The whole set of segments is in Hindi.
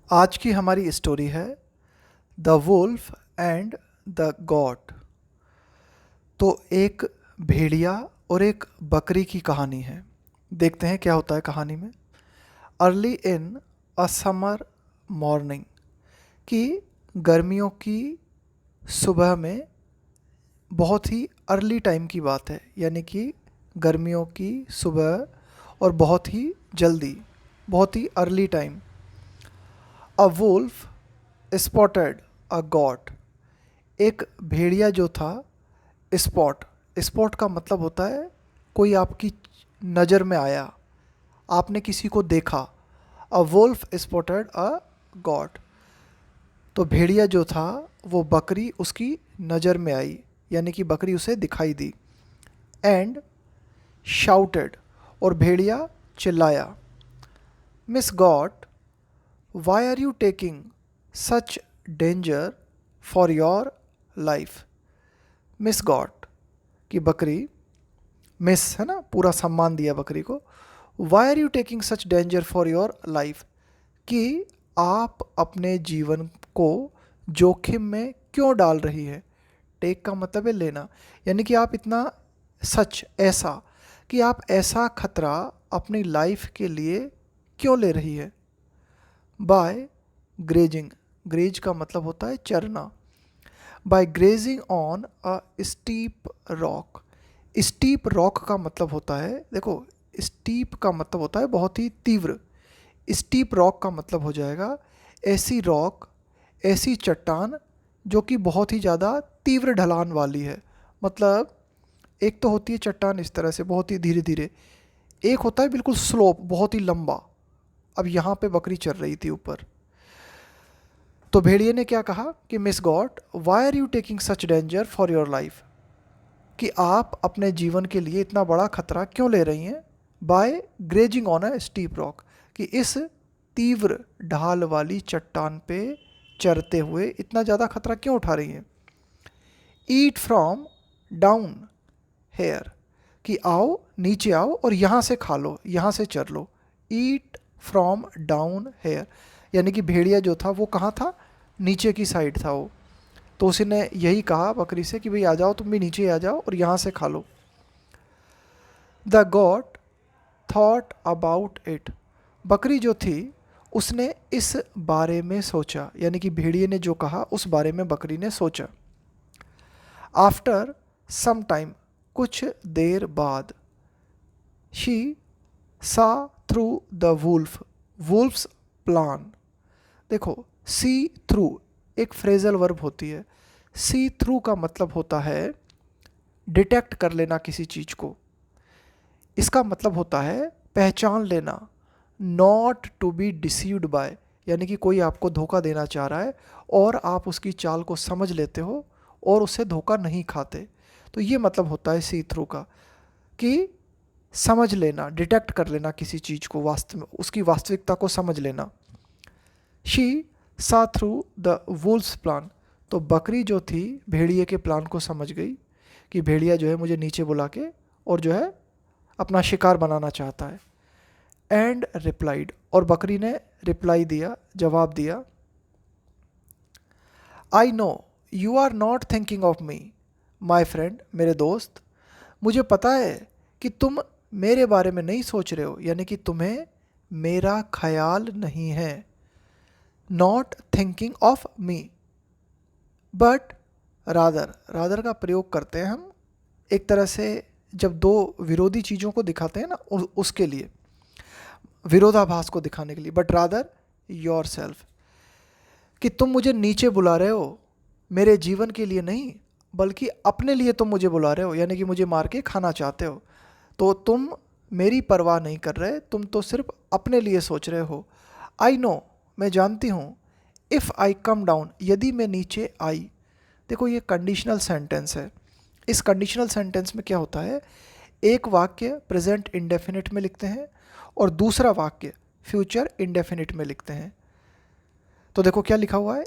आज की हमारी स्टोरी है the wolf and the goat. तो एक भेड़िया और एक बकरी की कहानी है। देखते हैं क्या होता है कहानी में। Early in a summer morning, कि गर्मियों की सुबह में, बहुत ही अर्ली टाइम की बात है, यानी कि गर्मियों की सुबह और बहुत ही जल्दी, बहुत ही early time. A wolf spotted a goat. एक भेड़िया जो था, स्पॉट, स्पॉट का मतलब होता है कोई आपकी नज़र में आया, आपने किसी को देखा। A wolf spotted a goat, तो भेड़िया जो था वो बकरी उसकी नज़र में आई, यानी कि बकरी उसे दिखाई दी। एंड शाउटेड, और भेड़िया चिल्लाया, miss goat, why are you taking such danger for your life. Miss goat कि बकरी, मिस है ना, पूरा सम्मान दिया बकरी को। Why are you taking such danger for your life, कि आप अपने जीवन को जोखिम में क्यों डाल रही है। टेक का मतलब है लेना, यानी कि आप इतना, सच ऐसा, कि आप ऐसा खतरा अपनी लाइफ के लिए क्यों ले रही है। बाय ग्रेजिंग, ग्रेज का मतलब होता है चरना। By grazing on a steep rock, steep rock का मतलब होता है, देखो स्टीप का मतलब होता है बहुत ही तीव्र। स्टीप रॉक का मतलब हो जाएगा ऐसी रॉक, ऐसी चट्टान जो कि बहुत ही ज़्यादा तीव्र ढलान वाली है। मतलब एक तो होती है चट्टान इस तरह से बहुत ही धीरे धीरे, एक होता है बिल्कुल स्लोप, बहुत ही लंबा। अब यहाँ पे बकरी चल रही थी ऊपर। तो भेड़िए ने क्या कहा कि miss goat, why are you taking such danger for your life, कि आप अपने जीवन के लिए इतना बड़ा खतरा क्यों ले रही हैं। By grazing on a steep rock, कि इस तीव्र ढाल वाली चट्टान पे चरते हुए इतना ज़्यादा खतरा क्यों उठा रही हैं। ईट फ्रॉम डाउन हेयर, कि आओ नीचे आओ और यहाँ से खा लो, यहाँ से चर लो। ईट फ्रॉम डाउन हेयर, यानी कि भेड़िया जो था वो कहाँ था, नीचे की साइड था वो। तो उसने यही कहा बकरी से कि भाई आ जाओ, तुम भी नीचे आ जाओ और यहाँ से खा लो। The goat thought about it, बकरी जो थी उसने इस बारे में सोचा, यानी कि भेड़िए ने जो कहा उस बारे में बकरी ने सोचा। आफ्टर सम टाइम, कुछ देर बाद, she saw through the wolf, wolf's plan. देखो सी थ्रू एक फ्रेजल वर्ब होती है। सी थ्रू का मतलब होता है डिटेक्ट कर लेना किसी चीज़ को। इसका मतलब होता है पहचान लेना। Not to be deceived by, यानी कि कोई आपको धोखा देना चाह रहा है और आप उसकी चाल को समझ लेते हो और उससे धोखा नहीं खाते। तो ये मतलब होता है सी थ्रू का, कि समझ लेना, डिटेक्ट कर लेना किसी चीज़ को, वास्तव में उसकी वास्तविकता को समझ लेना। She saw through the wolves plan, तो बकरी जो थी भेड़िए के प्लान को समझ गई कि भेड़िया जो है मुझे नीचे बुला के और जो है अपना शिकार बनाना चाहता है। एंड रिप्लाइड, और बकरी ने रिप्लाई दिया, जवाब दिया, I know you are not thinking of me my friend, मेरे दोस्त, मुझे पता है कि तुम मेरे बारे में नहीं सोच रहे हो, यानी कि तुम्हें मेरा ख्याल नहीं है। Not thinking of me, but rather, rather का प्रयोग करते हैं हम एक तरह से जब दो विरोधी चीज़ों को दिखाते हैं ना, उसके लिए, विरोधाभास को दिखाने के लिए। बट रादर योर सेल्फ, कि तुम मुझे नीचे बुला रहे हो मेरे जीवन के लिए नहीं, बल्कि अपने लिए तुम मुझे बुला रहे हो, यानी कि मुझे मार के खाना चाहते हो। तो तुम मेरी परवाह नहीं कर रहे, तुम तो सिर्फ अपने लिए सोच रहे हो। आई नो, मैं जानती हूँ। इफ़ आई कम डाउन, यदि मैं नीचे आई। देखो ये कंडीशनल सेंटेंस है। इस कंडीशनल सेंटेंस में क्या होता है, एक वाक्य प्रेजेंट इंडेफिनिट में लिखते हैं और दूसरा वाक्य फ्यूचर इंडेफिनिट में लिखते हैं। तो देखो क्या लिखा हुआ है,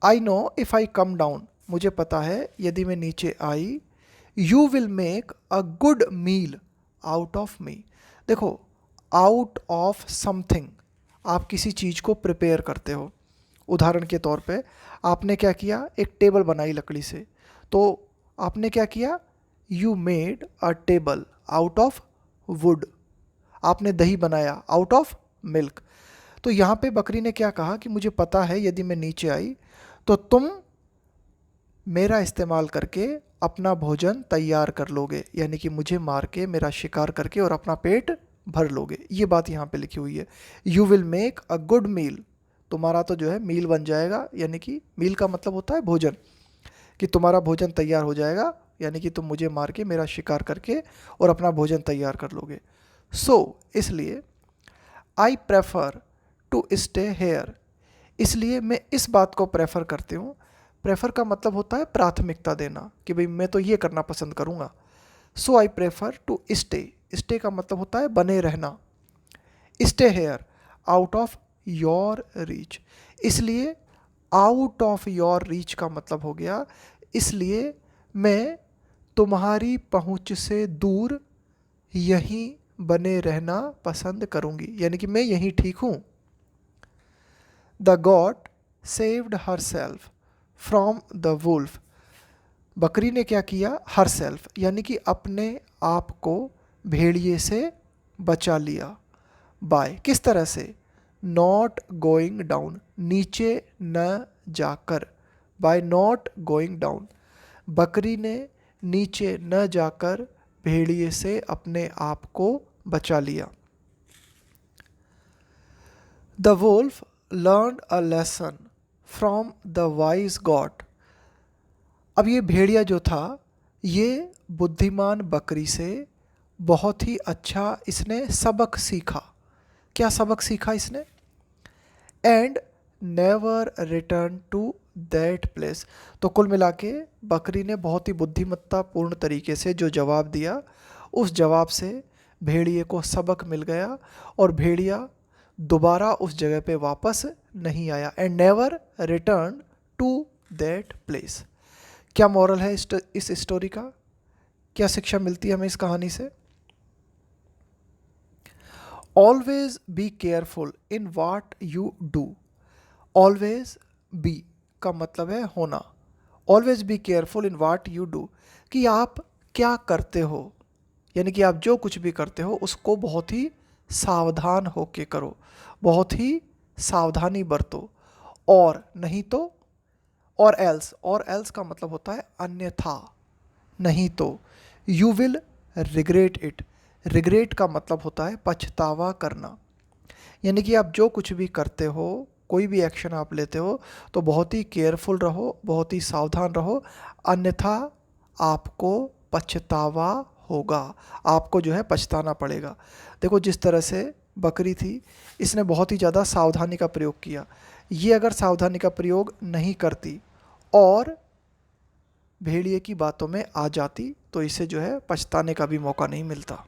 I know if I come down, मुझे पता है यदि मैं नीचे आई, you will make a good meal out of me. देखो आउट ऑफ समथिंग, आप किसी चीज़ को प्रिपेयर करते हो। उदाहरण के तौर पे आपने क्या किया, एक टेबल बनाई लकड़ी से, तो आपने क्या किया, you made a table out of would. आपने दही बनाया आउट ऑफ मिल्क। तो यहाँ पे बकरी ने क्या कहा कि मुझे पता है यदि मैं नीचे आई तो तुम मेरा इस्तेमाल करके अपना भोजन तैयार कर लोगे, यानी कि मुझे मार के, मेरा शिकार करके और अपना पेट भर लोगे। ये बात यहाँ पे लिखी हुई है। You will make a good meal, तुम्हारा तो जो है मील बन जाएगा, यानी कि मील का मतलब होता है भोजन, कि तुम्हारा भोजन तैयार हो जाएगा, यानी कि तुम मुझे मार के, मेरा शिकार करके और अपना भोजन तैयार कर लोगे। इसलिए I prefer to stay here, इसलिए मैं इस बात को प्रेफर करती हूँ। प्रेफर का मतलब होता है प्राथमिकता देना, कि भाई मैं तो ये करना पसंद करूँगा। So I prefer to stay, stay का मतलब होता है बने रहना। Stay here out of your reach, इसलिए आउट ऑफ योर रीच का मतलब हो गया इसलिए मैं तुम्हारी पहुँच से दूर यहीं बने रहना पसंद करूँगी, यानी कि मैं यहीं ठीक हूँ। The goat saved herself from the wolf, बकरी ने क्या किया, हर सेल्फ यानी कि अपने आप को भेड़िए से बचा लिया। बाय, किस तरह से, नॉट गोइंग डाउन, नीचे न जाकर। बाय नॉट गोइंग डाउन, बकरी ने नीचे न जाकर भेड़िए से अपने आप को बचा लिया। The wolf learn a lesson from the wise goat, अब ये भेड़िया जो था ये बुद्धिमान बकरी से बहुत ही अच्छा इसने सबक सीखा। क्या सबक सीखा इसने, and never return to that place, तो कुल मिला के बकरी ने बहुत ही बुद्धिमत्तापूर्ण तरीके से जो जवाब दिया, उस जवाब से भेड़िए को सबक मिल गया और भेड़िया दोबारा उस जगह पे वापस नहीं आया। And never return to that place. क्या मॉरल है इस स्टोरी का, क्या शिक्षा मिलती है हमें इस कहानी से? Always be careful in what you do, always be का मतलब है होना, always be careful in what you do, कि आप क्या करते हो, यानी कि आप जो कुछ भी करते हो उसको बहुत ही सावधान होके करो, बहुत ही सावधानी बरतो, और नहीं तो, और एल्स का मतलब होता है अन्यथा, नहीं तो। You will regret it, regret का मतलब होता है पछतावा करना, यानी कि आप जो कुछ भी करते हो, कोई भी एक्शन आप लेते हो तो बहुत ही केयरफुल रहो, बहुत ही सावधान रहो, अन्यथा आपको पछतावा होगा, आपको जो है पछताना पड़ेगा। देखो जिस तरह से बकरी थी, इसने बहुत ही ज़्यादा सावधानी का प्रयोग किया, ये अगर सावधानी का प्रयोग नहीं करती और भेड़िए की बातों में आ जाती तो इसे जो है पछताने का भी मौका नहीं मिलता।